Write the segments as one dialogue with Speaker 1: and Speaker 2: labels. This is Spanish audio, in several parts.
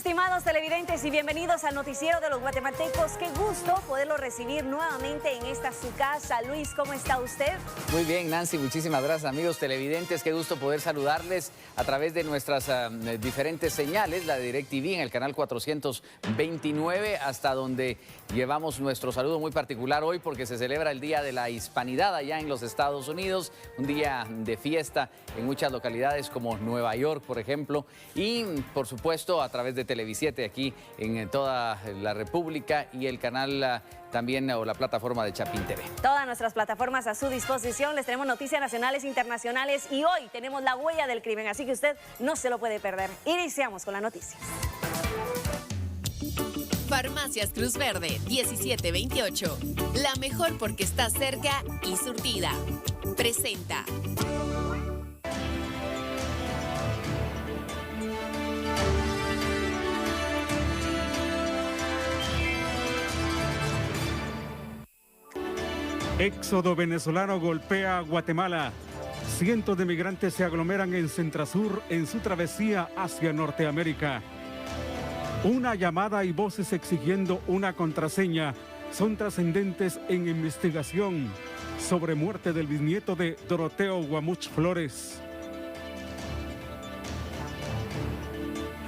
Speaker 1: estimados televidentes, y bienvenidos al noticiero de los guatemaltecos. Qué gusto poderlo recibir nuevamente en esta su casa. Luis, ¿cómo está usted?
Speaker 2: Muy bien, Nancy, muchísimas gracias, amigos televidentes. Qué gusto poder saludarles a través de nuestras diferentes señales, la de DirecTV en el canal 429, hasta donde llevamos nuestro saludo muy particular hoy porque se celebra el Día de la Hispanidad allá en los Estados Unidos, un día de fiesta en muchas localidades como Nueva York, por ejemplo, y por supuesto a través de Televisiete aquí en toda la República y el canal también o la plataforma de Chapín TV.
Speaker 1: Todas nuestras plataformas a su disposición. Les tenemos noticias nacionales e internacionales y hoy tenemos la huella del crimen, así que usted no se lo puede perder. Iniciamos con las noticias.
Speaker 3: Farmacias Cruz Verde 1728. La mejor porque está cerca y surtida. Presenta.
Speaker 4: Éxodo venezolano golpea a Guatemala. Cientos de migrantes se aglomeran en Centrasur en su travesía hacia Norteamérica. Una llamada y voces exigiendo una contraseña son trascendentes en investigación sobre muerte del bisnieto de Doroteo Guamuch Flores.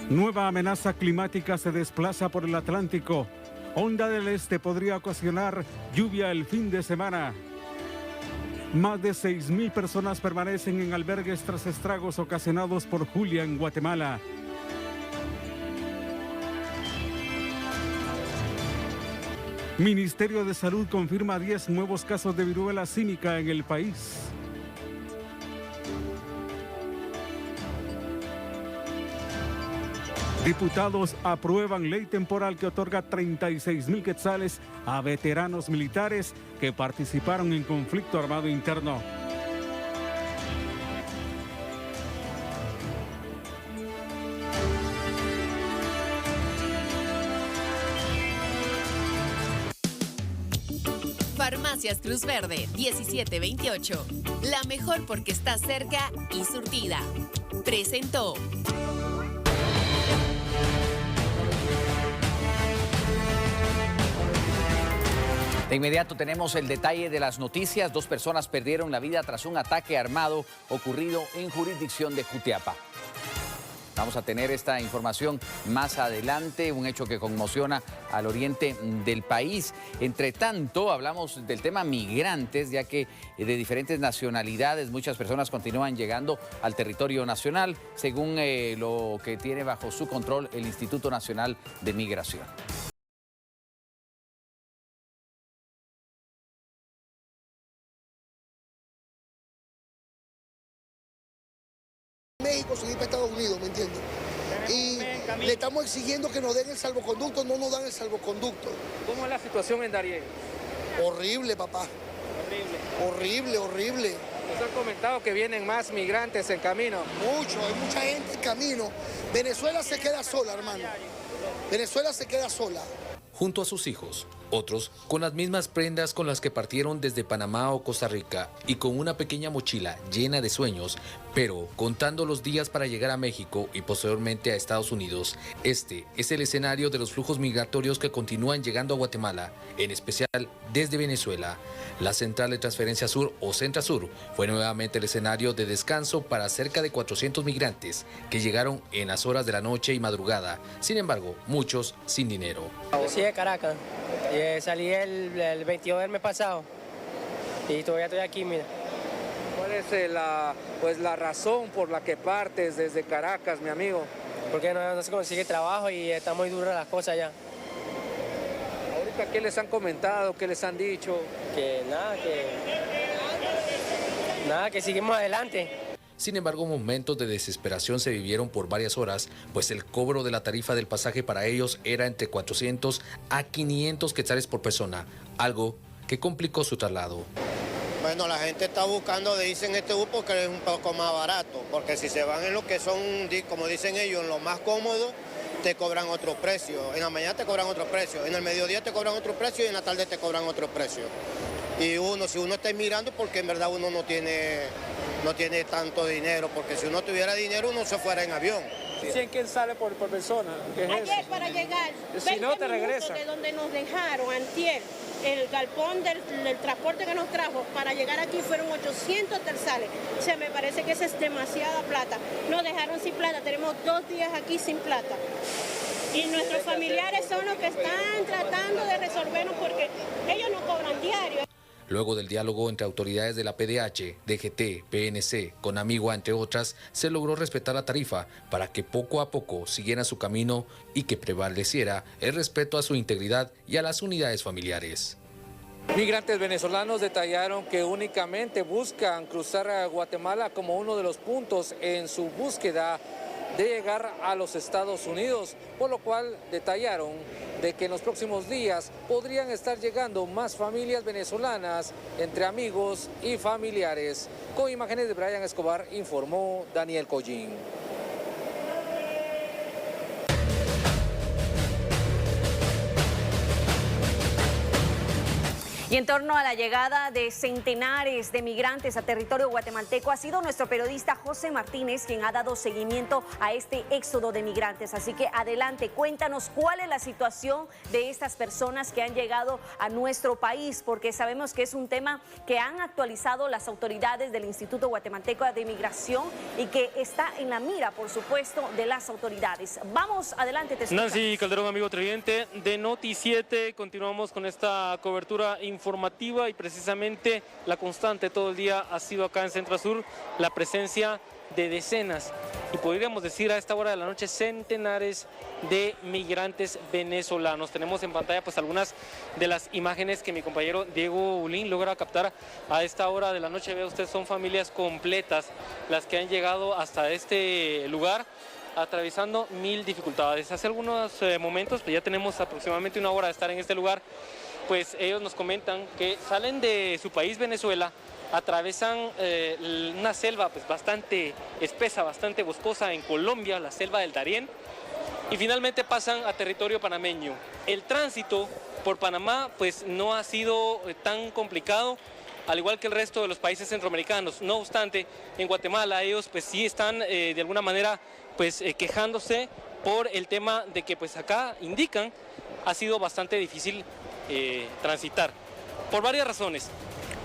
Speaker 4: Nueva amenaza climática se desplaza por el Atlántico. Onda del Este podría ocasionar lluvia el fin de semana. Más de 6,000 personas permanecen en albergues tras estragos ocasionados por Julia en Guatemala. Ministerio de Salud confirma 10 nuevos casos de viruela símica en el país. Diputados aprueban ley temporal que otorga 36,000 quetzales a veteranos militares que participaron en conflicto armado interno.
Speaker 3: Farmacias Cruz Verde 1728. La mejor porque está cerca y surtida. Presentó.
Speaker 2: De inmediato tenemos el detalle de las noticias. 2 personas perdieron la vida tras un ataque armado ocurrido en jurisdicción de Jutiapa. Vamos a tener esta información más adelante, un hecho que conmociona al oriente del país. Entre tanto, hablamos del tema migrantes, ya que de diferentes nacionalidades muchas personas continúan llegando al territorio nacional, según lo que tiene bajo su control el Instituto Nacional de Migración.
Speaker 5: México seguir para Estados Unidos, ¿me entiendes? Y le estamos exigiendo que nos den el salvoconducto, no nos dan el salvoconducto.
Speaker 6: ¿Cómo es la situación en Darién?
Speaker 5: Horrible, papá. Horrible, horrible.
Speaker 6: Nos han comentado que vienen más migrantes en camino.
Speaker 5: Mucho, hay mucha gente en camino. Venezuela se queda sola, hermano. Venezuela se queda sola.
Speaker 7: Junto a sus hijos, otros con las mismas prendas con las que partieron desde Panamá o Costa Rica y con una pequeña mochila llena de sueños, pero contando los días para llegar a México y posteriormente a Estados Unidos. Este es el escenario de los flujos migratorios que continúan llegando a Guatemala, en especial desde Venezuela. La Central de Transferencia Sur o Centrasur fue nuevamente el escenario de descanso para cerca de 400 migrantes que llegaron en las horas de la noche y madrugada, sin embargo, muchos sin dinero.
Speaker 8: Sí, de Caracas. Salí el 22 del mes pasado y todavía estoy aquí, mira.
Speaker 6: ¿Cuál es la razón por la que partes desde Caracas, mi amigo?
Speaker 8: Porque no se consigue trabajo y está muy duras las cosas ya.
Speaker 6: ¿Ahorita qué les han comentado, qué les han dicho?
Speaker 8: Que seguimos adelante.
Speaker 7: Sin embargo, momentos de desesperación se vivieron por varias horas, pues el cobro de la tarifa del pasaje para ellos era entre 400 a 500 quetzales por persona, algo que complicó su traslado.
Speaker 9: Bueno, la gente está buscando, dicen este bus porque es un poco más barato, porque si se van en lo que son, como dicen ellos, en lo más cómodo, te cobran otro precio. En la mañana te cobran otro precio, en el mediodía te cobran otro precio y en la tarde te cobran otro precio. Y si uno está mirando, porque en verdad uno no tiene no tiene tanto dinero, porque si uno tuviera dinero uno se fuera en avión.
Speaker 10: ¿100 sale por persona? ¿Qué es
Speaker 11: Ayer
Speaker 10: eso?
Speaker 11: para llegar,
Speaker 10: Si no, te regresa.
Speaker 11: de donde nos dejaron antier, el galpón del transporte que nos trajo para llegar aquí fueron 800 terzales. O sea, me parece que esa es demasiada plata. Nos dejaron sin plata, tenemos 2 días aquí sin plata. Y nuestros familiares son los que están tratando de resolvernos porque ellos no cobran diario.
Speaker 7: Luego del diálogo entre autoridades de la PDH, DGT, PNC, Conamigua, entre otras, se logró respetar la tarifa para que poco a poco siguiera su camino y que prevaleciera el respeto a su integridad y a las unidades familiares.
Speaker 6: Migrantes venezolanos detallaron que únicamente buscan cruzar a Guatemala como uno de los puntos en su búsqueda de llegar a los Estados Unidos, por lo cual detallaron de que en los próximos días podrían estar llegando más familias venezolanas entre amigos y familiares. Con imágenes de Brian Escobar, informó Daniel Collín.
Speaker 1: Y en torno a la llegada de centenares de migrantes a territorio guatemalteco, ha sido nuestro periodista José Martínez quien ha dado seguimiento a este éxodo de migrantes. Así que adelante, cuéntanos cuál es la situación de estas personas que han llegado a nuestro país, porque sabemos que es un tema que han actualizado las autoridades del Instituto Guatemalteco de Migración y que está en la mira, por supuesto, de las autoridades. Vamos, adelante, te escuchamos.
Speaker 12: Nancy Calderón, amigo televidente de Noti7, continuamos con esta cobertura informativa y precisamente la constante todo el día ha sido acá en Centro Sur la presencia de decenas y podríamos decir a esta hora de la noche centenares de migrantes venezolanos. Tenemos en pantalla pues algunas de las imágenes que mi compañero Diego Ulín logra captar a esta hora de la noche. Vea usted, son familias completas las que han llegado hasta este lugar, atravesando 1000 dificultades. Hace algunos momentos, pues ya tenemos aproximadamente una hora de estar en este lugar, pues ellos nos comentan que salen de su país, Venezuela, atravesan una selva pues bastante espesa, bastante boscosa en Colombia, la selva del Darién, y finalmente pasan a territorio panameño. El tránsito por Panamá pues no ha sido tan complicado, al igual que el resto de los países centroamericanos. No obstante, en Guatemala ellos pues sí están de alguna manera pues quejándose por el tema de que pues acá indican ha sido bastante difícil transitar, por varias razones.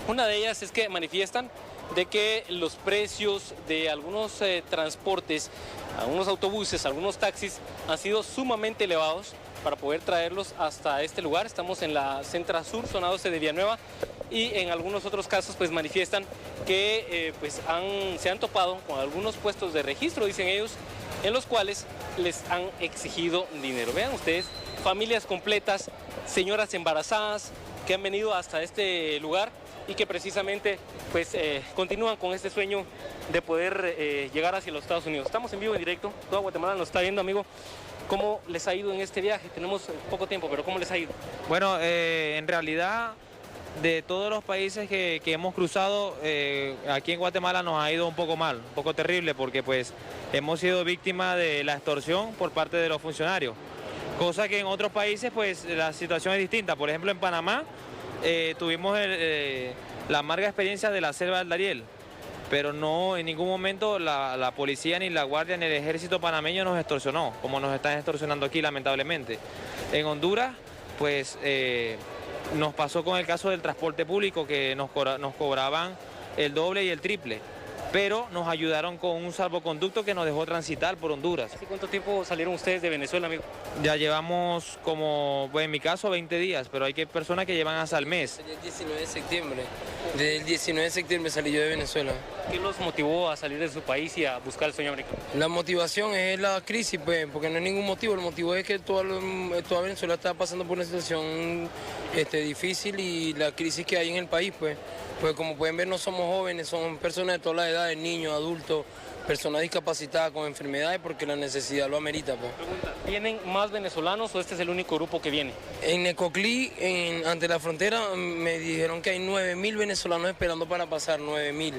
Speaker 12: Una de ellas es que manifiestan de que los precios de algunos transportes, algunos autobuses, algunos taxis han sido sumamente elevados para poder traerlos hasta este lugar. Estamos en la Centra Sur, zona 12 de Villanueva, y en algunos otros casos pues manifiestan que se han topado con algunos puestos de registro, dicen ellos, en los cuales les han exigido dinero. Vean ustedes, familias completas, señoras embarazadas que han venido hasta este lugar y que precisamente pues continúan con este sueño de poder llegar hacia los Estados Unidos. Estamos en vivo, en directo, toda Guatemala nos está viendo, amigo. ¿Cómo les ha ido en este viaje? Tenemos poco tiempo, pero ¿cómo les ha ido?
Speaker 13: Bueno, en realidad, de todos los países que hemos cruzado, aquí en Guatemala nos ha ido un poco mal, un poco terrible, porque pues hemos sido víctimas de la extorsión por parte de los funcionarios. Cosa que en otros países pues la situación es distinta. Por ejemplo, en Panamá tuvimos la amarga experiencia de la selva del Darién, pero no en ningún momento la policía, ni la guardia, ni el ejército panameño nos extorsionó, como nos están extorsionando aquí lamentablemente. En Honduras pues nos pasó con el caso del transporte público, que nos cobraban el doble y el triple, pero nos ayudaron con un salvoconducto que nos dejó transitar por Honduras.
Speaker 12: ¿Hace cuánto tiempo salieron ustedes de Venezuela, amigo?
Speaker 13: Ya llevamos como, pues en mi caso, 20 días, pero hay personas que llevan hasta el mes.
Speaker 14: Desde el 19 de septiembre. Desde el 19 de septiembre salí yo de Venezuela.
Speaker 12: ¿Qué los motivó a salir de su país y a buscar el sueño americano?
Speaker 14: La motivación es la crisis, pues, porque no hay ningún motivo. El motivo es que toda Venezuela está pasando por una situación difícil, y la crisis que hay en el país, pues como pueden ver, no somos jóvenes, son personas de todas las edades, niños, adultos, personas discapacitadas con enfermedades, porque la necesidad lo amerita. Pues.
Speaker 12: ¿Vienen más venezolanos o este es el único grupo que viene?
Speaker 14: En Necoclí, ante la frontera, me dijeron que hay 9.000 venezolanos esperando para pasar, 9.000.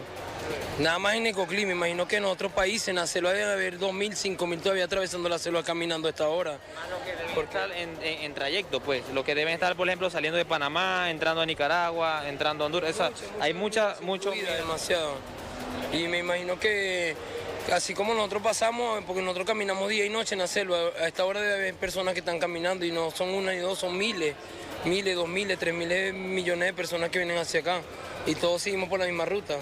Speaker 14: Nada más en Necoclí. Me imagino que en otros países, en la selva debe haber 2.000, 5.000 todavía atravesando la selva caminando a esta hora.
Speaker 13: Más lo que deben estar en trayecto, pues. Lo que deben estar, por ejemplo, saliendo de Panamá, entrando a Nicaragua, entrando a Honduras. Hay mucho.
Speaker 14: Demasiado. Y me imagino que así como nosotros pasamos, porque nosotros caminamos día y noche en la selva, a esta hora debe haber personas que están caminando y no son una ni dos, son miles, 2.000, 3.000 millones de personas que vienen hacia acá y todos seguimos por la misma ruta.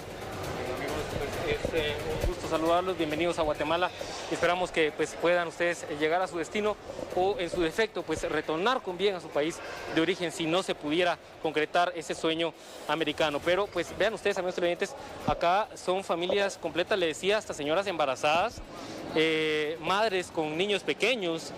Speaker 12: Es un gusto saludarlos, bienvenidos a Guatemala. Esperamos que pues, puedan ustedes llegar a su destino o en su defecto pues retornar con bien a su país de origen si no se pudiera concretar ese sueño americano. Pero pues vean ustedes, amigos televidentes, acá son familias completas, le decía, hasta señoras embarazadas, madres con niños pequeños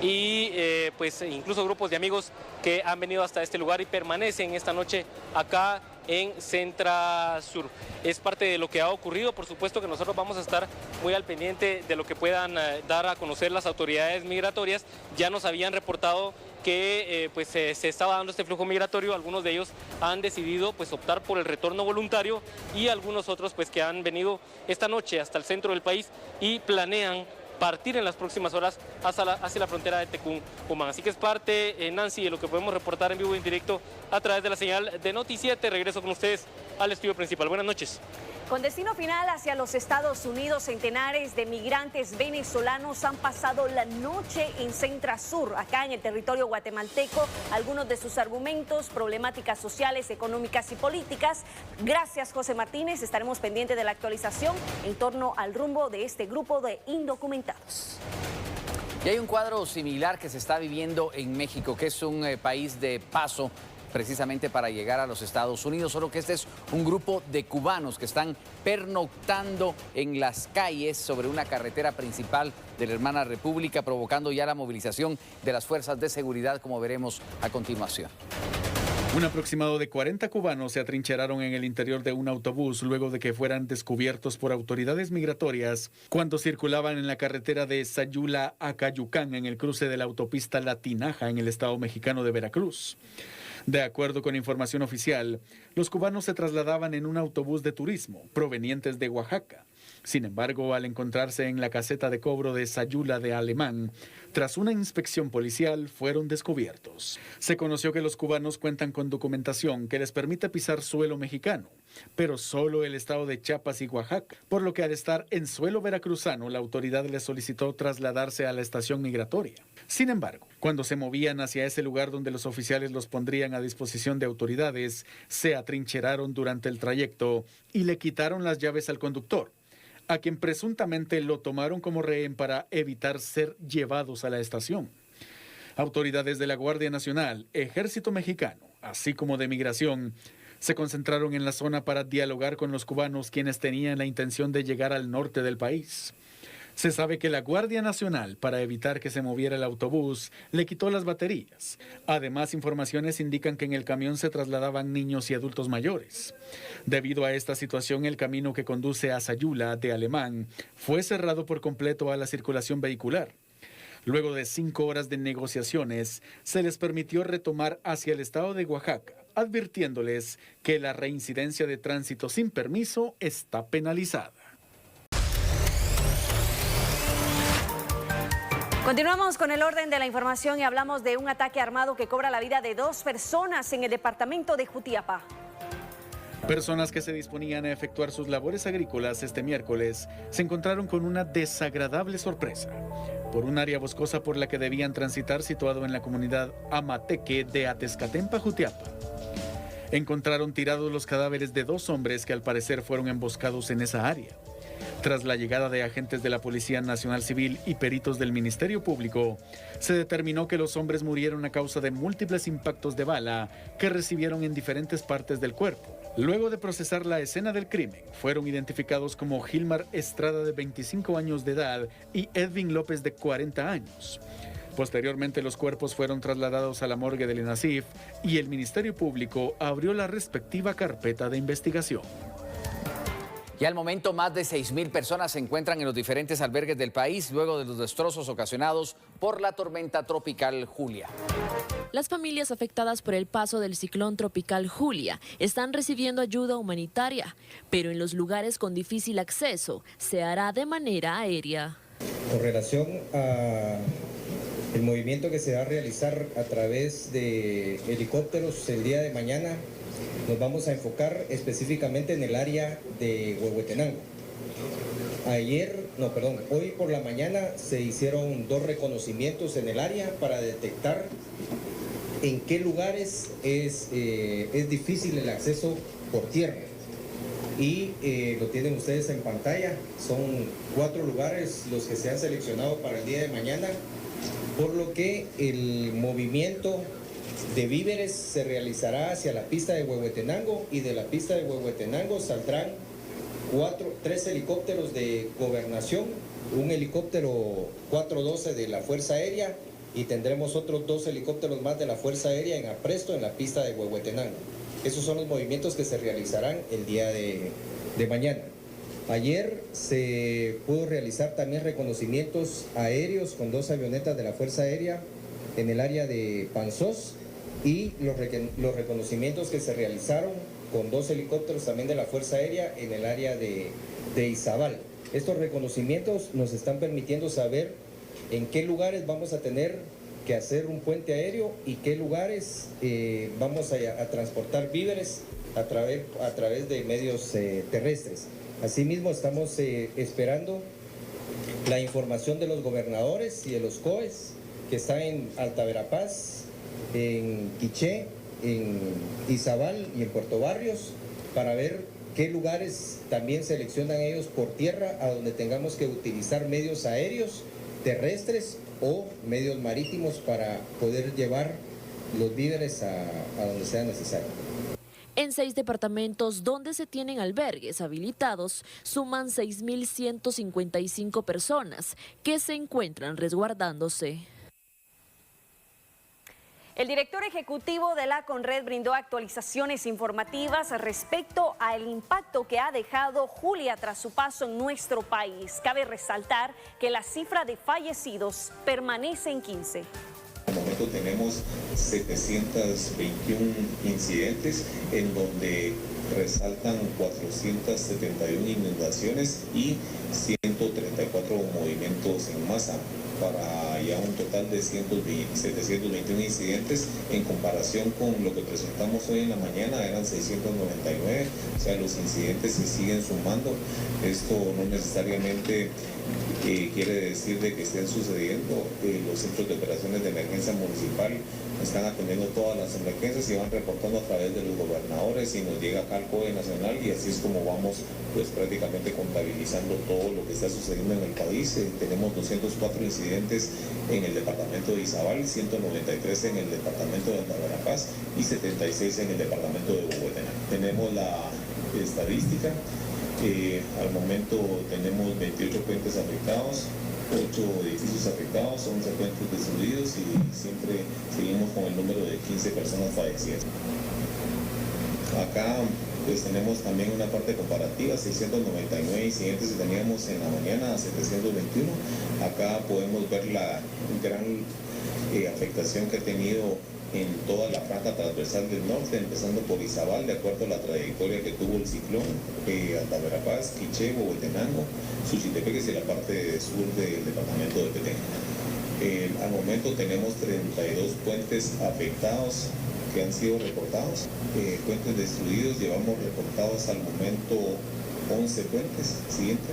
Speaker 12: y pues incluso grupos de amigos que han venido hasta este lugar y permanecen esta noche acá en Centrasur. Es parte de lo que ha ocurrido, por supuesto que nosotros vamos a estar muy al pendiente de lo que puedan dar a conocer las autoridades migratorias. Ya nos habían reportado que se estaba dando este flujo migratorio, algunos de ellos han decidido pues optar por el retorno voluntario y algunos otros pues que han venido esta noche hasta el centro del país y planean partir en las próximas horas hacia la frontera de Tecún-Umán. Así que es parte, Nancy, de lo que podemos reportar en vivo y en directo a través de la señal de Noti7. Regreso con ustedes al estudio principal. Buenas noches.
Speaker 1: Con destino final hacia los Estados Unidos, centenares de migrantes venezolanos han pasado la noche en Centrasur, acá en el territorio guatemalteco. Algunos de sus argumentos, problemáticas sociales, económicas y políticas. Gracias, José Martínez. Estaremos pendientes de la actualización en torno al rumbo de este grupo de indocumentados.
Speaker 2: Y hay un cuadro similar que se está viviendo en México, que es un país de paso precisamente para llegar a los Estados Unidos, solo que este es un grupo de cubanos que están pernoctando en las calles sobre una carretera principal de la hermana República, provocando ya la movilización de las fuerzas de seguridad, como veremos a continuación.
Speaker 15: Un aproximado de 40 cubanos se atrincheraron en el interior de un autobús luego de que fueran descubiertos por autoridades migratorias cuando circulaban en la carretera de Sayula a Cayucán en el cruce de la autopista La Tinaja en el estado mexicano de Veracruz. De acuerdo con información oficial, los cubanos se trasladaban en un autobús de turismo provenientes de Oaxaca. Sin embargo, al encontrarse en la caseta de cobro de Sayula de Alemán, tras una inspección policial, fueron descubiertos. Se conoció que los cubanos cuentan con documentación que les permite pisar suelo mexicano, pero solo el estado de Chiapas y Oaxaca, por lo que al estar en suelo veracruzano, la autoridad les solicitó trasladarse a la estación migratoria. Sin embargo, cuando se movían hacia ese lugar donde los oficiales los pondrían a disposición de autoridades, se atrincheraron durante el trayecto y le quitaron las llaves al conductor, a quien presuntamente lo tomaron como rehén para evitar ser llevados a la estación. Autoridades de la Guardia Nacional, Ejército Mexicano, así como de Migración, se concentraron en la zona para dialogar con los cubanos quienes tenían la intención de llegar al norte del país. Se sabe que la Guardia Nacional, para evitar que se moviera el autobús, le quitó las baterías. Además, informaciones indican que en el camión se trasladaban niños y adultos mayores. Debido a esta situación, el camino que conduce a Sayula de Alemán fue cerrado por completo a la circulación vehicular. Luego de 5 horas de negociaciones, se les permitió retomar hacia el estado de Oaxaca, advirtiéndoles que la reincidencia de tránsito sin permiso está penalizada.
Speaker 1: Continuamos con el orden de la información y hablamos de un ataque armado que cobra la vida de 2 personas en el departamento de Jutiapa.
Speaker 15: Personas que se disponían a efectuar sus labores agrícolas este miércoles se encontraron con una desagradable sorpresa por un área boscosa por la que debían transitar situado en la comunidad Amateque de Atezcatempa, Jutiapa. Encontraron tirados los cadáveres de 2 hombres que al parecer fueron emboscados en esa área. Tras la llegada de agentes de la Policía Nacional Civil y peritos del Ministerio Público, se determinó que los hombres murieron a causa de múltiples impactos de bala que recibieron en diferentes partes del cuerpo. Luego de procesar la escena del crimen, fueron identificados como Gilmar Estrada, de 25 años de edad, y Edwin López, de 40 años. Posteriormente, los cuerpos fueron trasladados a la morgue del INASIF y el Ministerio Público abrió la respectiva carpeta de investigación.
Speaker 2: Y al momento, más de 6.000 personas se encuentran en los diferentes albergues del país luego de los destrozos ocasionados por la tormenta tropical Julia.
Speaker 16: Las familias afectadas por el paso del ciclón tropical Julia están recibiendo ayuda humanitaria, pero en los lugares con difícil acceso se hará de manera aérea.
Speaker 17: Con relación al movimiento que se va a realizar a través de helicópteros el día de mañana, Nos vamos a enfocar específicamente en el área de Huehuetenango. Hoy por la mañana se hicieron 2 reconocimientos en el área para detectar en qué lugares es difícil el acceso por tierra. Y lo tienen ustedes en pantalla, son 4 lugares los que se han seleccionado para el día de mañana, por lo que el movimiento de víveres se realizará hacia la pista de Huehuetenango, y de la pista de Huehuetenango saldrán 3 helicópteros de gobernación, un helicóptero 412 de la Fuerza Aérea, y tendremos otros 2 helicópteros más de la Fuerza Aérea en apresto en la pista de Huehuetenango. Esos son los movimientos que se realizarán el día de mañana. Ayer se pudo realizar también reconocimientos aéreos con 2 avionetas de la Fuerza Aérea en el área de Panzós, y los reconocimientos que se realizaron con 2 helicópteros también de la Fuerza Aérea en el área de Izabal. Estos reconocimientos nos están permitiendo saber en qué lugares vamos a tener que hacer un puente aéreo y qué lugares vamos a transportar víveres a través de medios terrestres. Asimismo, estamos esperando la información de los gobernadores y de los COEs que están en Alta Verapaz, en Quiché, en Izabal y en Puerto Barrios, para ver qué lugares también seleccionan ellos por tierra, a donde tengamos que utilizar medios aéreos, terrestres o medios marítimos para poder llevar los víveres a donde sea necesario.
Speaker 16: En 6 departamentos donde se tienen albergues habilitados, suman 6.155 personas que se encuentran resguardándose.
Speaker 1: El director ejecutivo de la Conred brindó actualizaciones informativas respecto al impacto que ha dejado Julia tras su paso en nuestro país. Cabe resaltar que la cifra de fallecidos permanece en 15.
Speaker 18: Al momento tenemos 721 incidentes, en donde resaltan 471 inundaciones y 134 movimientos en masa, para ya un total de 721 incidentes. En comparación con lo que presentamos hoy en la mañana, eran 699, o sea, los incidentes se siguen sumando. Esto no necesariamente quiere decir de que estén sucediendo. Los centros de operaciones de emergencia municipal están atendiendo todas las emergencias y van reportando a través de los gobernadores, y nos llega acá al COE nacional, y así es como vamos pues prácticamente contabilizando todo lo que está sucediendo en el país. Tenemos 204 incidentes en el departamento de Izabal, 193 en el departamento de Alta Verapaz y 76 en el departamento de Huehuetenango. Tenemos la estadística. Al momento tenemos 28 puentes afectados, 8 edificios afectados, 11 puentes destruidos, y siempre seguimos con el número de 15 personas fallecidas. Acá pues tenemos también una parte comparativa, 699 incidentes que teníamos en la mañana a 721. Acá podemos ver la gran afectación que ha tenido en toda la franja transversal del norte, empezando por Izabal, de acuerdo a la trayectoria que tuvo el ciclón, Alta Verapaz, Quiché, Huehuetenango, Suchitepeques y la parte sur del departamento de Petén. Al momento tenemos 32 puentes afectados que han sido reportados, puentes destruidos, llevamos reportados al momento 11 puentes. Siguiente.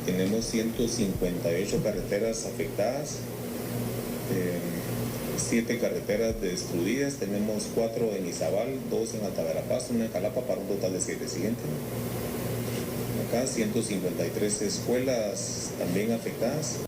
Speaker 18: Tenemos 158 carreteras afectadas, 7 carreteras destruidas, tenemos 4 en Izabal, 2 en Alta Verapaz, 1 en Jalapa, para un total de 7. Siguiente. Acá 153 escuelas también afectadas.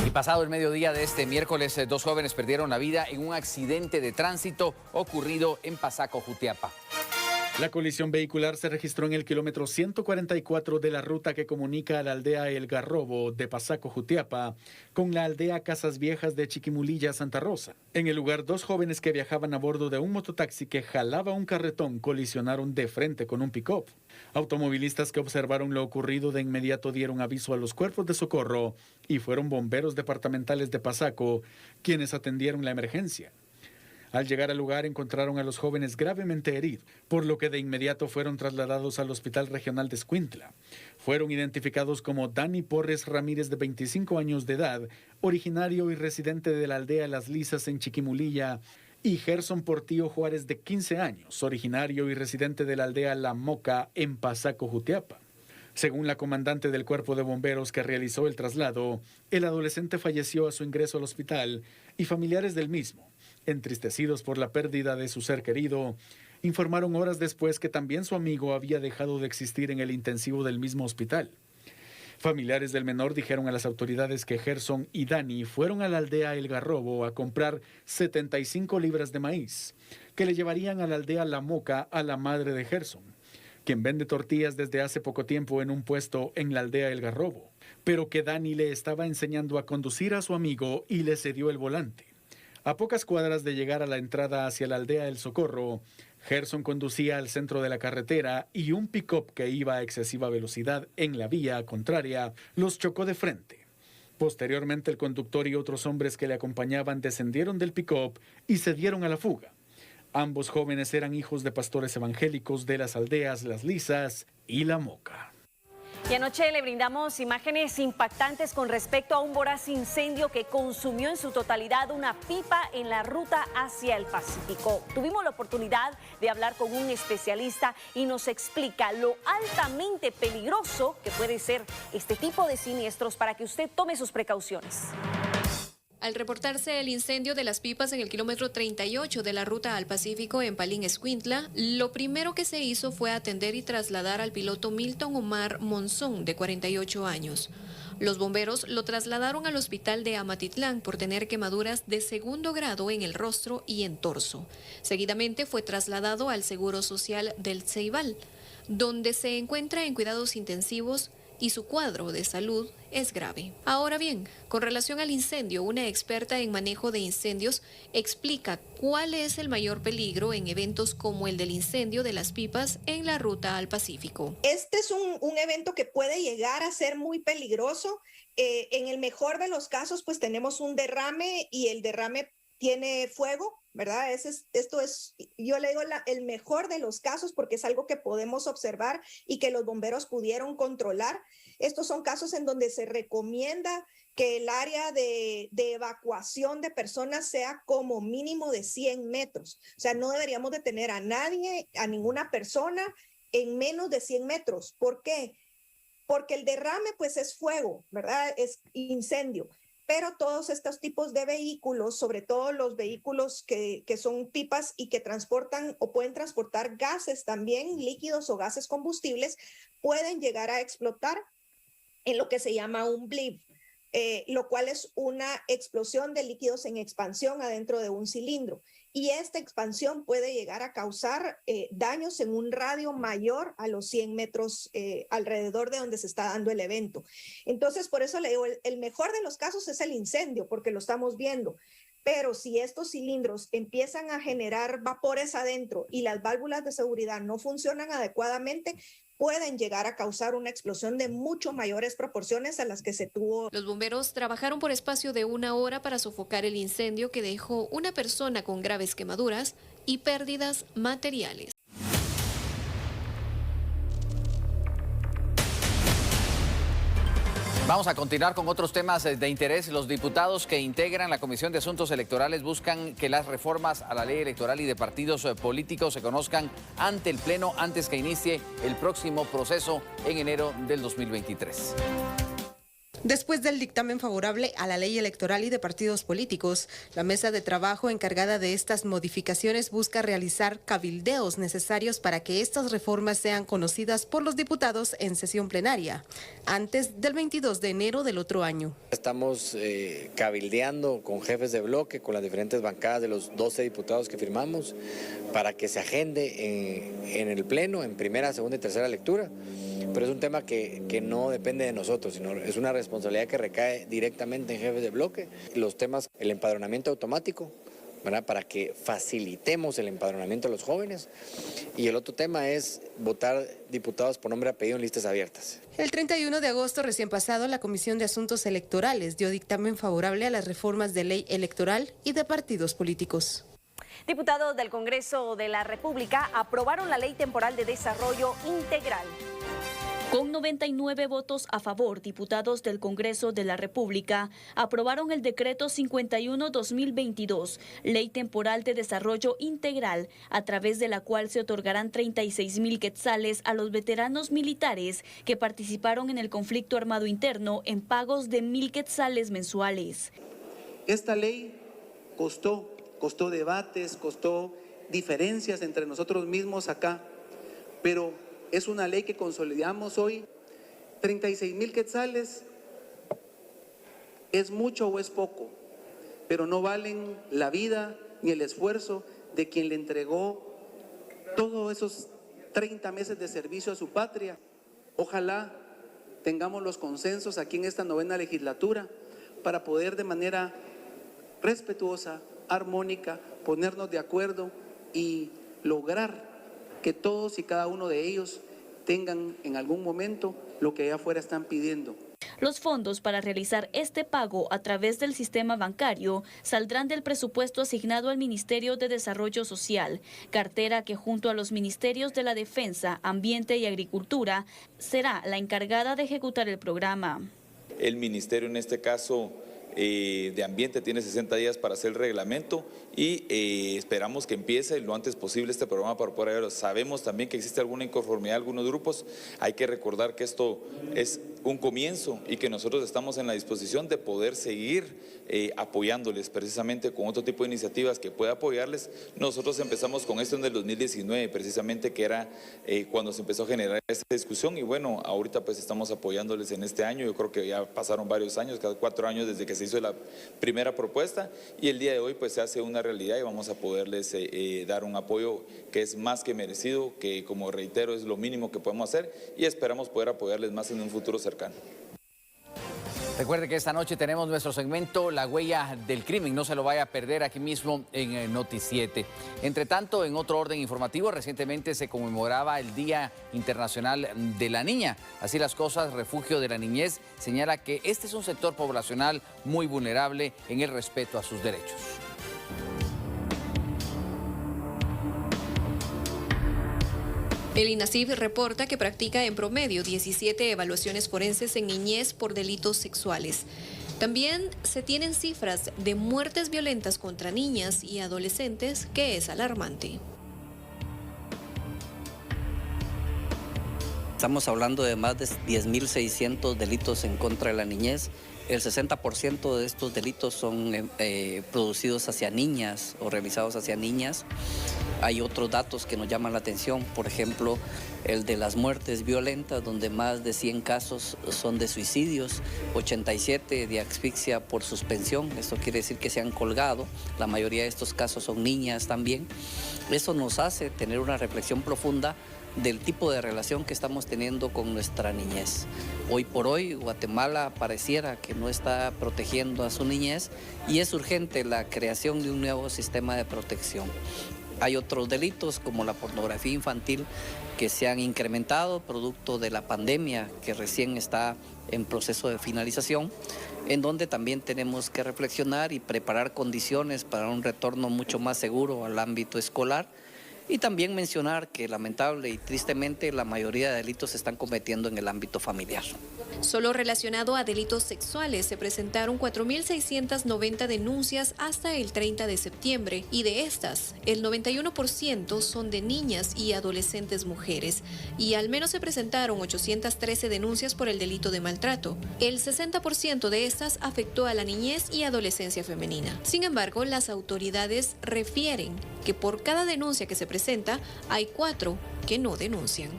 Speaker 2: Y pasado el mediodía de este miércoles, 2 jóvenes perdieron la vida en un accidente de tránsito ocurrido en Pasaco, Jutiapa.
Speaker 15: La colisión vehicular se registró en el kilómetro 144 de la ruta que comunica a la aldea El Garrobo de Pasaco, Jutiapa, con la aldea Casas Viejas de Chiquimulilla, Santa Rosa. En el lugar, 2 jóvenes que viajaban a bordo de un mototaxi que jalaba un carretón colisionaron de frente con un pick-up. Automovilistas que observaron lo ocurrido de inmediato dieron aviso a los cuerpos de socorro y fueron bomberos departamentales de Pasaco quienes atendieron la emergencia. Al llegar al lugar encontraron a los jóvenes gravemente heridos, por lo que de inmediato fueron trasladados al Hospital Regional de Escuintla. Fueron identificados como Dani Porres Ramírez, de 25 años de edad, originario y residente de la aldea Las Lisas en Chiquimulilla, y Gerson Portillo Juárez, de 15 años, originario y residente de la aldea La Moca en Pasaco, Jutiapa. Según la comandante del Cuerpo de Bomberos que realizó el traslado, el adolescente falleció a su ingreso al hospital y familiares del mismo, entristecidos por la pérdida de su ser querido, informaron horas después que también su amigo había dejado de existir en el intensivo del mismo hospital. Familiares del menor dijeron a las autoridades que Gerson y Dani fueron a la aldea El Garrobo a comprar 75 libras de maíz, que le llevarían a la aldea La Moca a la madre de Gerson, quien vende tortillas desde hace poco tiempo en un puesto en la aldea El Garrobo, pero que Dani le estaba enseñando a conducir a su amigo y le cedió el volante. A pocas cuadras de llegar a la entrada hacia la aldea El Socorro, Gerson conducía al centro de la carretera y un pick-up que iba a excesiva velocidad en la vía contraria los chocó de frente. Posteriormente, el conductor y otros hombres que le acompañaban descendieron del pick-up y se dieron a la fuga. Ambos jóvenes eran hijos de pastores evangélicos de las aldeas Las Lisas y La Moca.
Speaker 1: Y anoche le brindamos imágenes impactantes con respecto a un voraz incendio que consumió en su totalidad una pipa en la ruta hacia el Pacífico. Tuvimos la oportunidad de hablar con un especialista y nos explica lo altamente peligroso que puede ser este tipo de siniestros para que usted tome sus precauciones.
Speaker 19: Al reportarse el incendio de las pipas en el kilómetro 38 de la ruta al Pacífico en Palín, Escuintla, lo primero que se hizo fue atender y trasladar al piloto Milton Omar Monzón, de 48 años. Los bomberos lo trasladaron al hospital de Amatitlán por tener quemaduras de segundo grado en el rostro y en torso. Seguidamente fue trasladado al Seguro Social del Ceibal, donde se encuentra en cuidados intensivos y su cuadro de salud es grave. Ahora bien, con relación al incendio, una experta en manejo de incendios explica cuál es el mayor peligro en eventos como el del incendio de las pipas en la ruta al Pacífico.
Speaker 20: Este es un evento que puede llegar a ser muy peligroso. En el mejor de los casos, pues tenemos un derrame y el derrame tiene fuego, ¿verdad? Esto es, yo le digo el mejor de los casos porque es algo que podemos observar y que los bomberos pudieron controlar. Estos son casos en donde se recomienda que el área de evacuación de personas sea como mínimo de 100 metros. O sea, no deberíamos de tener a nadie, a ninguna persona en menos de 100 metros. ¿Por qué? Porque el derrame pues es fuego, ¿verdad? Es incendio. Pero todos estos tipos de vehículos, sobre todo los vehículos que son pipas y que transportan o pueden transportar gases también, líquidos o gases combustibles, pueden llegar a explotar en lo que se llama un blip, lo cual es una explosión de líquidos en expansión adentro de un cilindro. Y esta expansión puede llegar a causar daños en un radio mayor a los 100 metros alrededor de donde se está dando el evento. Entonces, por eso le digo, el mejor de los casos es el incendio, porque lo estamos viendo. Pero si estos cilindros empiezan a generar vapores adentro y las válvulas de seguridad no funcionan adecuadamente, pueden llegar a causar una explosión de mucho mayores proporciones a las que se tuvo.
Speaker 19: Los bomberos trabajaron por espacio de 1 hora para sofocar el incendio que dejó una persona con graves quemaduras y pérdidas materiales.
Speaker 2: Vamos a continuar con otros temas de interés. Los diputados que integran la Comisión de Asuntos Electorales buscan que las reformas a la ley electoral y de partidos políticos se conozcan ante el Pleno antes que inicie el próximo proceso en enero del 2023.
Speaker 21: Después del dictamen favorable a la ley electoral y de partidos políticos, la mesa de trabajo encargada de estas modificaciones busca realizar cabildeos necesarios para que estas reformas sean conocidas por los diputados en sesión plenaria, antes del 22 de enero del otro año.
Speaker 22: Estamos cabildeando con jefes de bloque, con las diferentes bancadas de los 12 diputados que firmamos, para que se agende en el Pleno, en primera, segunda y tercera lectura. Pero es un tema que no depende de nosotros, sino es una responsabilidad que recae directamente en jefes de bloque. Los temas, el empadronamiento automático, ¿verdad? Para que facilitemos el empadronamiento de los jóvenes. Y el otro tema es votar diputados por nombre y apellido en listas abiertas.
Speaker 21: El 31 de agosto recién pasado, la Comisión de Asuntos Electorales dio dictamen favorable a las reformas de ley electoral y de partidos políticos.
Speaker 1: Diputados del Congreso de la República aprobaron la Ley Temporal de Desarrollo Integral.
Speaker 3: Con 99 votos a favor, diputados del Congreso de la República aprobaron el Decreto 51-2022, Ley Temporal de Desarrollo Integral, a través de la cual se otorgarán 36.000 quetzales a los veteranos militares que participaron en el conflicto armado interno en pagos de 1.000 quetzales mensuales.
Speaker 4: Esta ley costó debates, costó diferencias entre nosotros mismos acá, pero es una ley que consolidamos hoy. 36.000 quetzales, ¿es mucho o es poco? Pero no valen la vida ni el esfuerzo de quien le entregó todos esos 30 meses de servicio a su patria. Ojalá tengamos los consensos aquí en esta 9ª legislatura para poder de manera respetuosa, armónica, ponernos de acuerdo y lograr que todos y cada uno de ellos tengan en algún momento lo que allá afuera están pidiendo.
Speaker 3: Los fondos para realizar este pago a través del sistema bancario saldrán del presupuesto asignado al Ministerio de Desarrollo Social, cartera que junto a los Ministerios de la Defensa, Ambiente y Agricultura será la encargada de ejecutar el programa.
Speaker 23: El ministerio en este caso de Ambiente tiene 60 días para hacer el reglamento y esperamos que empiece lo antes posible este programa para poder ayudar. Sabemos también que existe alguna inconformidad de algunos grupos. Hay que recordar que esto es un comienzo y que nosotros estamos en la disposición de poder seguir apoyándoles precisamente con otro tipo de iniciativas que pueda apoyarles. Nosotros empezamos con esto en el 2019 precisamente, que era cuando se empezó a generar esta discusión, y bueno, ahorita pues estamos apoyándoles en este año. Yo creo que ya pasaron varios años, cada 4 años desde que se hizo la primera propuesta, y el día de hoy pues se hace una realidad y vamos a poderles dar un apoyo que es más que merecido, que como reitero es lo mínimo que podemos hacer, y esperamos poder apoyarles más en un futuro cercano.
Speaker 2: Recuerde que esta noche tenemos nuestro segmento La Huella del Crimen. No se lo vaya a perder aquí mismo en Noti7. Entre tanto, en otro orden informativo, recientemente se conmemoraba el Día Internacional de la Niña. Así las cosas, Refugio de la Niñez señala que este es un sector poblacional muy vulnerable en el respeto a sus derechos.
Speaker 19: El INACIF reporta que practica en promedio 17 evaluaciones forenses en niñez por delitos sexuales. También se tienen cifras de muertes violentas contra niñas y adolescentes, que es alarmante.
Speaker 24: Estamos hablando de más de 10.600 delitos en contra de la niñez. El 60% de estos delitos son producidos hacia niñas o realizados hacia niñas. Hay otros datos que nos llaman la atención, por ejemplo, el de las muertes violentas, donde más de 100 casos son de suicidios, 87 de asfixia por suspensión. Esto quiere decir que se han colgado. La mayoría de estos casos son niñas también. Eso nos hace tener una reflexión profunda del tipo de relación que estamos teniendo con nuestra niñez. Hoy por hoy, Guatemala pareciera que no está protegiendo a su niñez y es urgente la creación de un nuevo sistema de protección. Hay otros delitos como la pornografía infantil que se han incrementado producto de la pandemia que recién está en proceso de finalización, en donde también tenemos que reflexionar y preparar condiciones para un retorno mucho más seguro al ámbito escolar. Y también mencionar que lamentable y tristemente la mayoría de delitos se están cometiendo en el ámbito familiar.
Speaker 19: Solo relacionado a delitos sexuales se presentaron 4.690 denuncias hasta el 30 de septiembre y de estas, el 91% son de niñas y adolescentes mujeres y al menos se presentaron 813 denuncias por el delito de maltrato. El 60% de estas afectó a la niñez y adolescencia femenina. Sin embargo, las autoridades refieren que por cada denuncia que se presenta, hay 4 que no denuncian.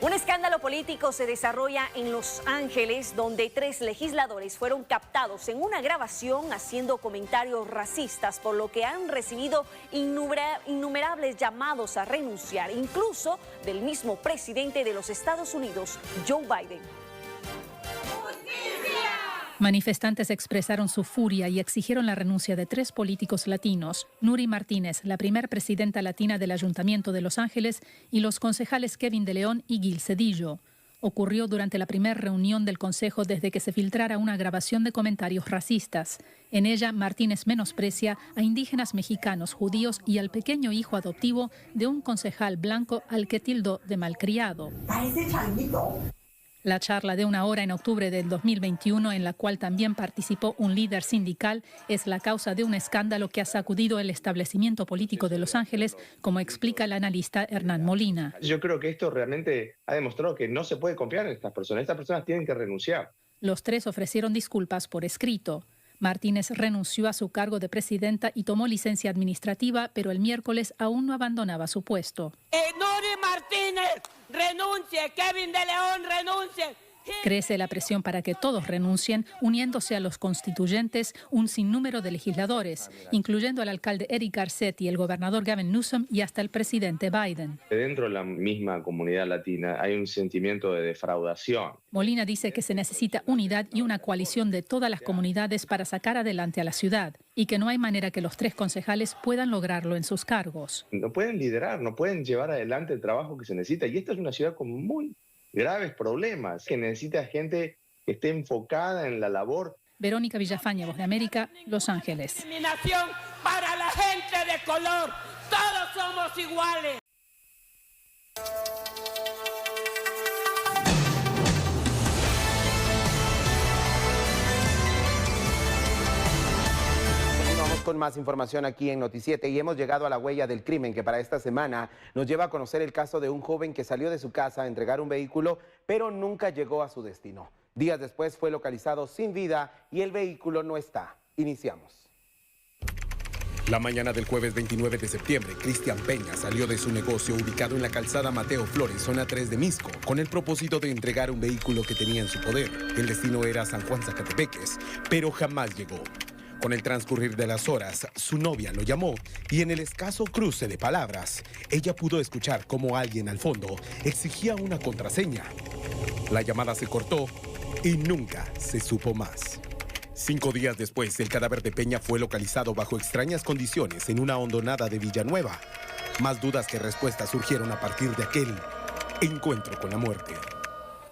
Speaker 1: Un escándalo político se desarrolla en Los Ángeles, donde 3 legisladores fueron captados en una grabación haciendo comentarios racistas, por lo que han recibido innumerables llamados a renunciar, incluso del mismo presidente de los Estados Unidos, Joe Biden.
Speaker 25: Manifestantes expresaron su furia y exigieron la renuncia de 3 políticos latinos, Nury Martínez, la primer presidenta latina del Ayuntamiento de Los Ángeles, y los concejales Kevin de León y Gil Cedillo. ocurrió durante la primera reunión del Consejo desde que se filtrara una grabación de comentarios racistas. En ella, Martínez menosprecia a indígenas mexicanos, judíos y al pequeño hijo adoptivo de un concejal blanco al que tildó de malcriado. La charla de 1 hora en octubre del 2021, en la cual también participó un líder sindical, es la causa de un escándalo que ha sacudido el establecimiento político de Los Ángeles, como explica el analista Hernán Molina.
Speaker 5: Yo creo que esto realmente ha demostrado que no se puede confiar en estas personas. Estas personas tienen que renunciar.
Speaker 25: Los tres ofrecieron disculpas por escrito. Martínez renunció a su cargo de presidenta y tomó licencia administrativa, pero el miércoles aún no abandonaba su puesto.
Speaker 8: Nuri Martínez, renuncie. Kevin de León, renuncie.
Speaker 25: Crece la presión para que todos renuncien, uniéndose a los constituyentes un sinnúmero de legisladores, incluyendo al alcalde Eric Garcetti, el gobernador Gavin Newsom y hasta el presidente Biden.
Speaker 5: Dentro de la misma comunidad latina hay un sentimiento de defraudación.
Speaker 25: Molina dice que se necesita unidad y una coalición de todas las comunidades para sacar adelante a la ciudad y que no hay manera que los 3 concejales puedan lograrlo en sus cargos.
Speaker 5: No pueden liderar, no pueden llevar adelante el trabajo que se necesita. Y esta es una ciudad con muy graves problemas, que necesita gente que esté enfocada en la labor.
Speaker 25: Verónica Villafaña, Voz de América, Los Ángeles.
Speaker 8: Discriminación para la gente de color. Todos somos iguales.
Speaker 9: Con más información aquí en Noticiete y hemos llegado a la huella del crimen, que para esta semana nos lleva a conocer el caso de un joven que salió de su casa a entregar un vehículo pero nunca llegó a su destino. Días después fue localizado sin vida y el vehículo no está. Iniciamos.
Speaker 10: La mañana del jueves 29 de septiembre, Cristian Peña salió de su negocio ubicado en la calzada Mateo Flores, zona 3 de Misco, con el propósito de entregar un vehículo que tenía en su poder. El destino era San Juan Zacatepeques, pero jamás llegó. Con el transcurrir de las horas, su novia lo llamó y en el escaso cruce de palabras, ella pudo escuchar cómo alguien al fondo exigía una contraseña. La llamada se cortó y nunca se supo más. 5 días después, el cadáver de Peña fue localizado bajo extrañas condiciones en una hondonada de Villanueva. Más dudas que respuestas surgieron a partir de aquel encuentro con la muerte.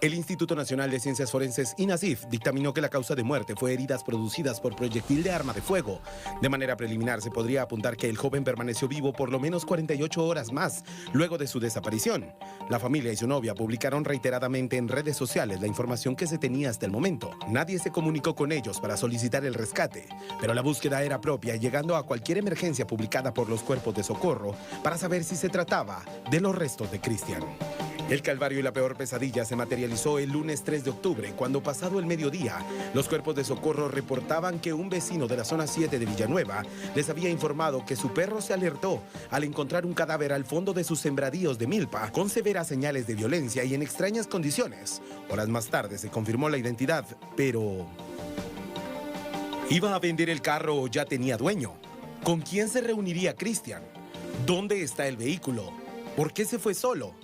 Speaker 10: El Instituto Nacional de Ciencias Forenses, INACIF, dictaminó que la causa de muerte fue heridas producidas por proyectil de arma de fuego. De manera preliminar, se podría apuntar que el joven permaneció vivo por lo menos 48 horas más luego de su desaparición. La familia y su novia publicaron reiteradamente en redes sociales la información que se tenía hasta el momento. Nadie se comunicó con ellos para solicitar el rescate, pero la búsqueda era propia, llegando a cualquier emergencia publicada por los cuerpos de socorro para saber si se trataba de los restos de Cristian. El calvario y la peor pesadilla se materializó el lunes 3 de octubre, cuando pasado el mediodía, los cuerpos de socorro reportaban que un vecino de la zona 7 de Villanueva les había informado que su perro se alertó al encontrar un cadáver al fondo de sus sembradíos de milpa, con severas señales de violencia y en extrañas condiciones. Horas más tarde se confirmó la identidad, pero ¿iba a vender el carro o ya tenía dueño? ¿Con quién se reuniría Cristian? ¿Dónde está el vehículo? ¿Por qué se fue solo?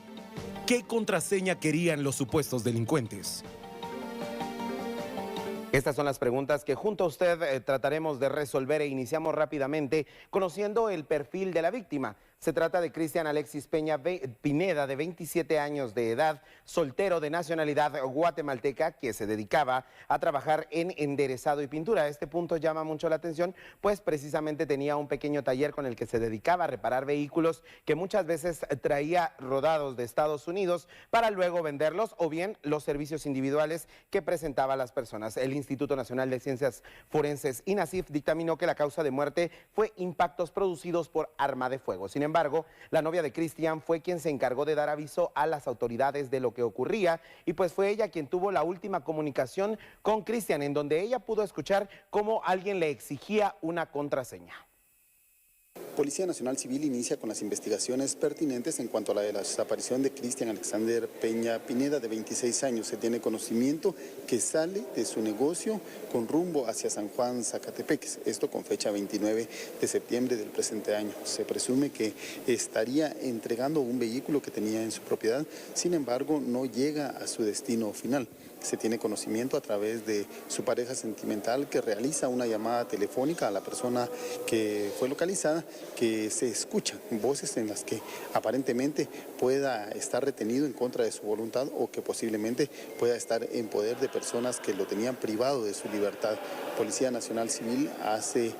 Speaker 10: ¿Qué contraseña querían los supuestos delincuentes?
Speaker 9: Estas son las preguntas que junto a usted trataremos de resolver e iniciamos rápidamente conociendo el perfil de la víctima. Se trata de Cristian Alexis Peña Pineda, de 27 años de edad, soltero de nacionalidad guatemalteca, que se dedicaba a trabajar en enderezado y pintura. Este punto llama mucho la atención, pues precisamente tenía un pequeño taller con el que se dedicaba a reparar vehículos que muchas veces traía rodados de Estados Unidos para luego venderlos, o bien los servicios individuales que presentaba a las personas. El Instituto Nacional de Ciencias Forenses, INACIF, dictaminó que la causa de muerte fue impactos producidos por arma de fuego. Sin embargo, la novia de Cristian fue quien se encargó de dar aviso a las autoridades de lo que ocurría y pues fue ella quien tuvo la última comunicación con Cristian, en donde ella pudo escuchar cómo alguien le exigía una contraseña.
Speaker 11: Policía Nacional Civil inicia con las investigaciones pertinentes en cuanto a la desaparición de Cristian Alexander Peña Pineda, de 26 años. Se tiene conocimiento que sale de su negocio con rumbo hacia San Juan Zacatepeques, esto con fecha 29 de septiembre del presente año. Se presume que estaría entregando un vehículo que tenía en su propiedad, sin embargo no llega a su destino final. Se tiene conocimiento a través de su pareja sentimental que realiza una llamada telefónica a la persona que fue localizada, que se escuchan voces en las que aparentemente pueda estar retenido en contra de su voluntad o que posiblemente pueda estar en poder de personas que lo tenían privado de su libertad. Policía Nacional Civil hace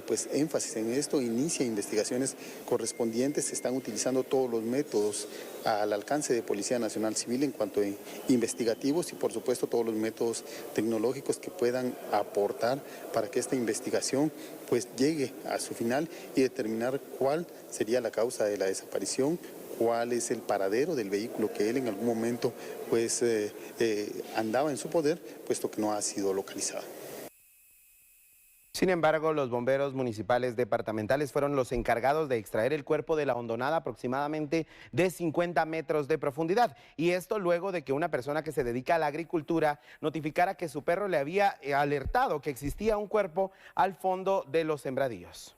Speaker 11: pues énfasis en esto, inicia investigaciones correspondientes, se están utilizando todos los métodos al alcance de Policía Nacional Civil en cuanto a investigativos y por supuesto todos los métodos tecnológicos que puedan aportar para que esta investigación pues llegue a su final y determinar cuál sería la causa de la desaparición, cuál es el paradero del vehículo que él en algún momento pues andaba en su poder, puesto que no ha sido localizado.
Speaker 9: Sin embargo, los bomberos municipales departamentales fueron los encargados de extraer el cuerpo de la hondonada aproximadamente de 50 metros de profundidad. Y esto luego de que una persona que se dedica a la agricultura notificara que su perro le había alertado que existía un cuerpo al fondo de los sembradíos.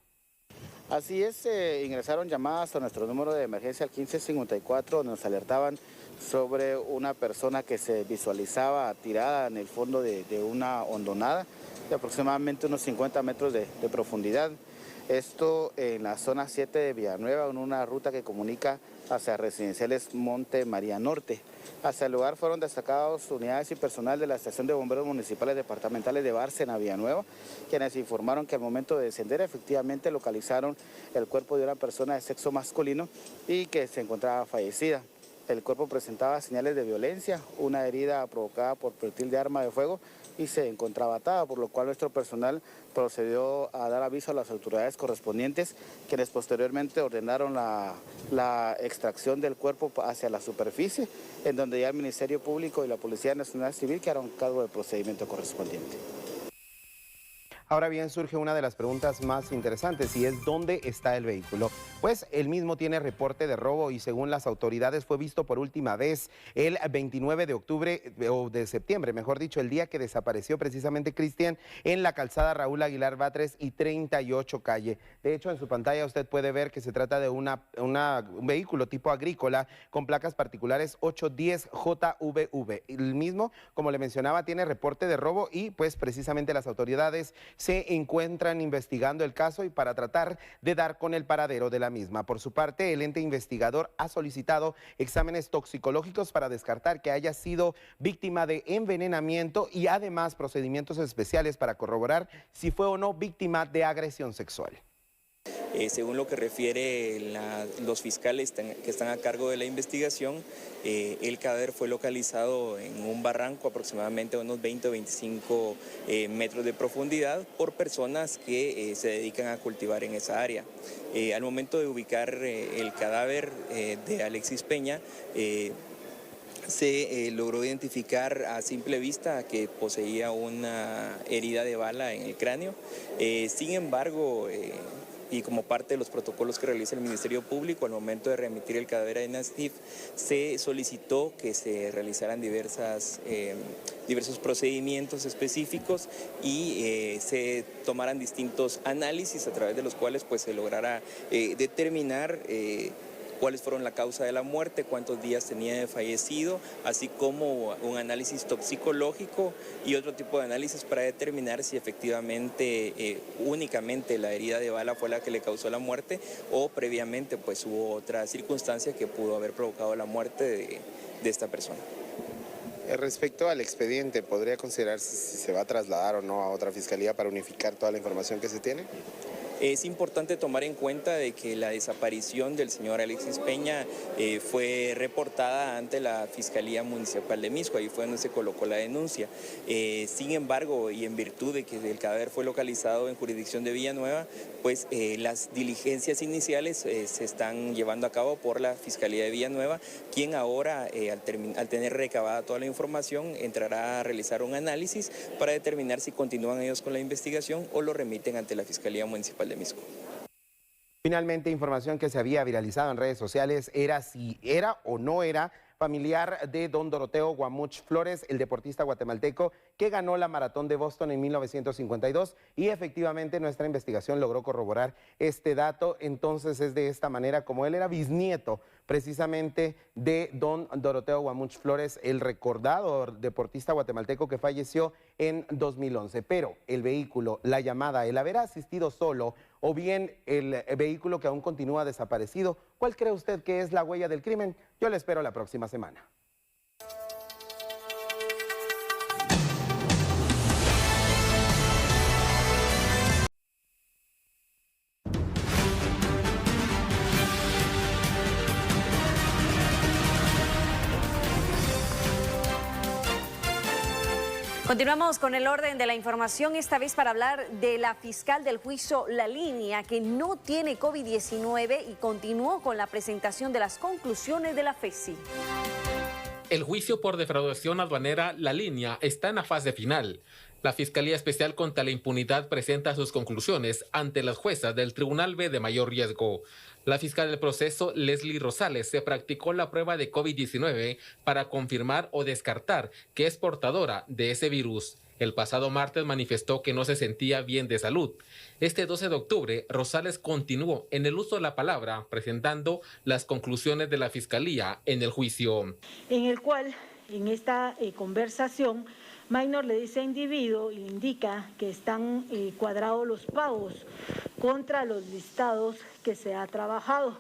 Speaker 6: Así es, ingresaron llamadas a nuestro número de emergencia al 1554, donde nos alertaban sobre una persona que se visualizaba tirada en el fondo de una hondonada de aproximadamente unos 50 metros de profundidad. Esto en la zona 7 de Villanueva, en una ruta que comunica hacia residenciales Monte María Norte. Hacia el lugar fueron destacados unidades y personal de la Estación de Bomberos Municipales Departamentales de Bárcena, Villanueva, quienes informaron que al momento de descender efectivamente localizaron el cuerpo de una persona de sexo masculino y que se encontraba fallecida. El cuerpo presentaba señales de violencia, una herida provocada por proyectil de arma de fuego y se encontraba atada, por lo cual nuestro personal procedió a dar aviso a las autoridades correspondientes, quienes posteriormente ordenaron la extracción del cuerpo hacia la superficie, en donde ya el Ministerio Público y la Policía Nacional Civil quedaron a cargo del procedimiento correspondiente.
Speaker 9: Ahora bien, surge una de las preguntas más interesantes y es ¿dónde está el vehículo? Pues el mismo tiene reporte de robo y según las autoridades fue visto por última vez el 29 de octubre o de septiembre, mejor dicho, el día que desapareció precisamente Cristian en la calzada Raúl Aguilar Batres y 38 calle. De hecho, en su pantalla usted puede ver que se trata de un vehículo tipo agrícola con placas particulares 810 JVV. El mismo, como le mencionaba, tiene reporte de robo y pues precisamente las autoridades se encuentran investigando el caso y para tratar de dar con el paradero de la misma. Por su parte, el ente investigador ha solicitado exámenes toxicológicos para descartar que haya sido víctima de envenenamiento y además procedimientos especiales para corroborar si fue o no víctima de agresión sexual.
Speaker 7: Según lo que refiere los fiscales que están a cargo de la investigación, el cadáver fue localizado en un barranco aproximadamente a unos 20 o 25 metros de profundidad por personas que se dedican a cultivar en esa área. Al momento de ubicar el cadáver de Alexis Peña, se logró identificar a simple vista que poseía una herida de bala en el cráneo. Sin embargo, y como parte de los protocolos que realiza el Ministerio Público, al momento de remitir el cadáver a INASTIF, se solicitó que se realizaran diversos procedimientos específicos y se tomaran distintos análisis a través de los cuales pues, se lograra determinar cuáles fueron la causa de la muerte, cuántos días tenía de fallecido, así como un análisis toxicológico y otro tipo de análisis para determinar si efectivamente únicamente la herida de bala fue la que le causó la muerte o previamente pues hubo otra circunstancia que pudo haber provocado la muerte de esta persona.
Speaker 9: Respecto al expediente, ¿podría considerarse si se va a trasladar o no a otra fiscalía para unificar toda la información que se tiene?
Speaker 7: Es importante tomar en cuenta de que la desaparición del señor Alexis Peña fue reportada ante la Fiscalía Municipal de Misco, ahí fue donde se colocó la denuncia. Sin embargo, y en virtud de que el cadáver fue localizado en jurisdicción de Villanueva, pues las diligencias iniciales se están llevando a cabo por la Fiscalía de Villanueva, quien ahora, al tener recabada toda la información, entrará a realizar un análisis para determinar si continúan ellos con la investigación o lo remiten ante la Fiscalía Municipal de Misco.
Speaker 9: Finalmente, información que se había viralizado en redes sociales era si era o no era familiar de don Doroteo Guamuch Flores, el deportista guatemalteco que ganó la maratón de Boston en 1952 y efectivamente nuestra investigación logró corroborar este dato. Entonces es de esta manera como él era bisnieto precisamente de don Doroteo Guamuch Flores, el recordado deportista guatemalteco que falleció en 2011. Pero el vehículo, la llamada, el haber asistido solo o bien el vehículo que aún continúa desaparecido, ¿cuál cree usted que es la huella del crimen? Yo le espero la próxima semana.
Speaker 1: Continuamos con el orden de la información, esta vez para hablar de la fiscal del juicio La Línea, que no tiene COVID-19 y continuó con la presentación de las conclusiones de la FESI.
Speaker 12: El juicio por defraudación aduanera La Línea está en la fase final. La Fiscalía Especial contra la Impunidad presenta sus conclusiones ante las juezas del Tribunal B de mayor riesgo. La fiscal del proceso, Leslie Rosales, se practicó la prueba de COVID-19 para confirmar o descartar que es portadora de ese virus. El pasado martes manifestó que no se sentía bien de salud. Este 12 de octubre, Rosales continuó en el uso de la palabra, presentando las conclusiones de la Fiscalía en el juicio.
Speaker 13: En el cual, en esta conversación, Maynor le dice a individuo y le indica que están cuadrados los pagos contra los listados que se ha trabajado.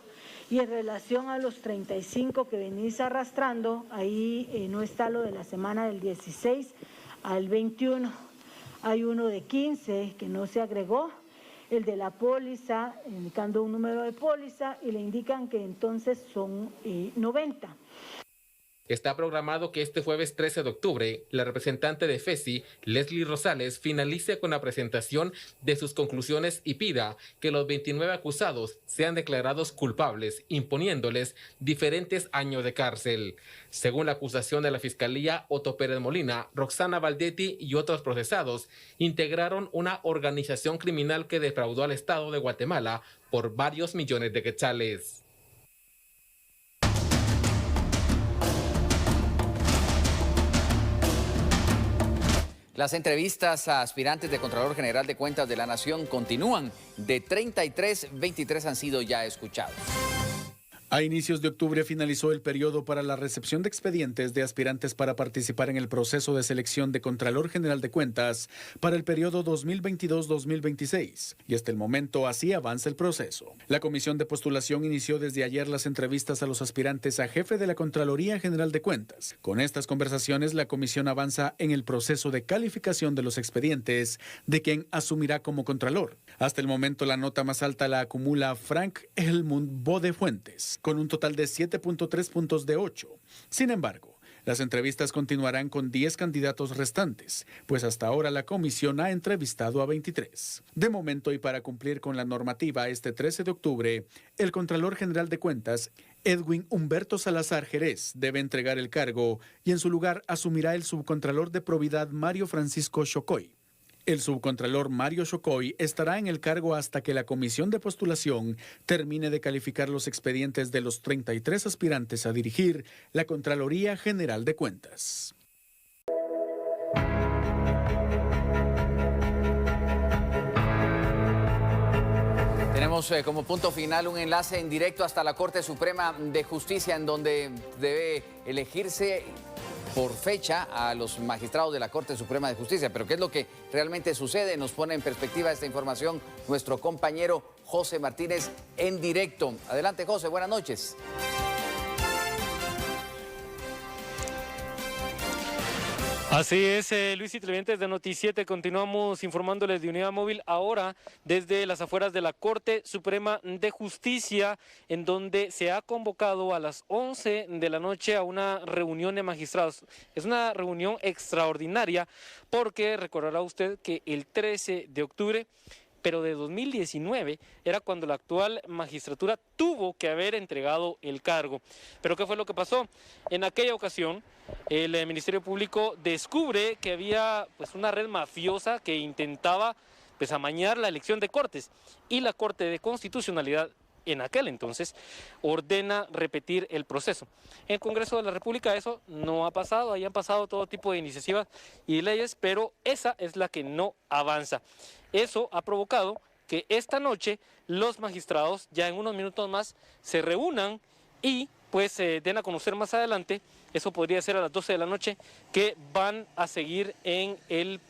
Speaker 13: Y en relación a los 35 que venís arrastrando, ahí no está lo de la semana del 16 al 21. Hay uno de 15 que no se agregó, el de la póliza, indicando un número de póliza, y le indican que entonces son 90.
Speaker 12: Está programado que este jueves 13 de octubre, la representante de FESI, Leslie Rosales, finalice con la presentación de sus conclusiones y pida que los 29 acusados sean declarados culpables, imponiéndoles diferentes años de cárcel. Según la acusación de la Fiscalía, Otto Pérez Molina, Roxana Valdetti y otros procesados integraron una organización criminal que defraudó al Estado de Guatemala por varios millones de quetzales.
Speaker 2: Las entrevistas a aspirantes de Contralor General de Cuentas de la Nación continúan. De 33, 23 han sido ya escuchados.
Speaker 15: A inicios de octubre finalizó el periodo para la recepción de expedientes de aspirantes para participar en el proceso de selección de Contralor General de Cuentas para el periodo 2022-2026 y hasta el momento así avanza el proceso. La Comisión de Postulación inició desde ayer las entrevistas a los aspirantes a jefe de la Contraloría General de Cuentas. Con estas conversaciones, la Comisión avanza en el proceso de calificación de los expedientes de quien asumirá como Contralor. Hasta el momento, la nota más alta la acumula Frank Helmut Bodefuentes, con un total de 7.3 puntos de 8. Sin embargo, las entrevistas continuarán con 10 candidatos restantes, pues hasta ahora la comisión ha entrevistado a 23. De momento y para cumplir con la normativa, este 13 de octubre, el Contralor General de Cuentas, Edwin Humberto Salazar Jerez, debe entregar el cargo y en su lugar asumirá el subcontralor de probidad Mario Francisco Chocoy. El subcontralor Mario Chocoy estará en el cargo hasta que la comisión de postulación termine de calificar los expedientes de los 33 aspirantes a dirigir la Contraloría General de Cuentas.
Speaker 2: Tenemos como punto final un enlace en directo hasta la Corte Suprema de Justicia, en donde debe elegirse por fecha a los magistrados de la Corte Suprema de Justicia. Pero ¿qué es lo que realmente sucede? Nos pone en perspectiva esta información nuestro compañero José Martínez en directo. Adelante, José, buenas noches.
Speaker 14: Así es, Luis y televidentes de Noti7, continuamos informándoles de Unidad Móvil ahora desde las afueras de la Corte Suprema de Justicia, en donde se ha convocado a las 11 de la noche a una reunión de magistrados. Es una reunión extraordinaria porque recordará usted que el 13 de octubre, pero de 2019, era cuando la actual magistratura tuvo que haber entregado el cargo. ¿Pero qué fue lo que pasó? En aquella ocasión, el Ministerio Público descubre que había una red mafiosa que intentaba amañar la elección de cortes, y la Corte de Constitucionalidad en aquel entonces ordena repetir el proceso. En el Congreso de la República eso no ha pasado, ahí han pasado todo tipo de iniciativas y leyes, pero esa es la que no avanza. Eso ha provocado que esta noche los magistrados ya en unos minutos más se reúnan y pues den a conocer más adelante, eso podría ser a las 12 de la noche, que van a seguir en el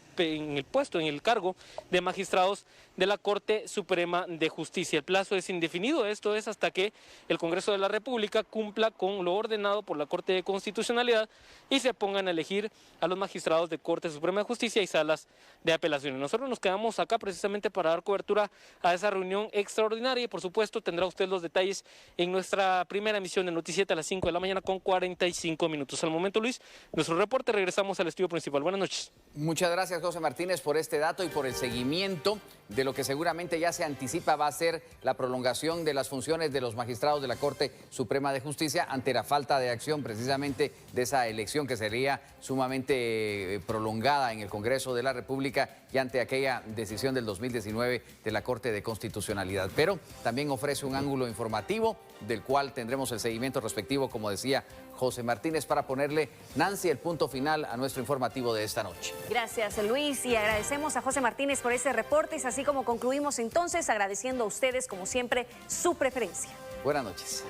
Speaker 14: puesto, en el cargo de magistrados de la Corte Suprema de Justicia. El plazo es indefinido, esto es hasta que el Congreso de la República cumpla con lo ordenado por la Corte de Constitucionalidad y se pongan a elegir a los magistrados de Corte Suprema de Justicia y salas de apelaciones. Nosotros nos quedamos acá precisamente para dar cobertura a esa reunión extraordinaria y por supuesto tendrá usted los detalles en nuestra primera emisión de Noticieta a las 5 de la mañana con 45 minutos. Al momento, Luis, nuestro reporte, regresamos al estudio principal. Buenas noches.
Speaker 2: Muchas gracias, José Martínez, por este dato y por el seguimiento de lo que seguramente ya se anticipa va a ser la prolongación de las funciones de los magistrados de la Corte Suprema de Justicia ante la falta de acción precisamente de esa elección que sería sumamente prolongada en el Congreso de la República y ante aquella decisión del 2019 de la Corte de Constitucionalidad. Pero también ofrece un ángulo informativo del cual tendremos el seguimiento respectivo, como decía José Martínez, para ponerle, Nancy, el punto final a nuestro informativo de esta noche.
Speaker 1: Gracias, Luis, y agradecemos a José Martínez por ese reporte. Es así como concluimos entonces, agradeciendo a ustedes, como siempre, su preferencia.
Speaker 2: Buenas noches.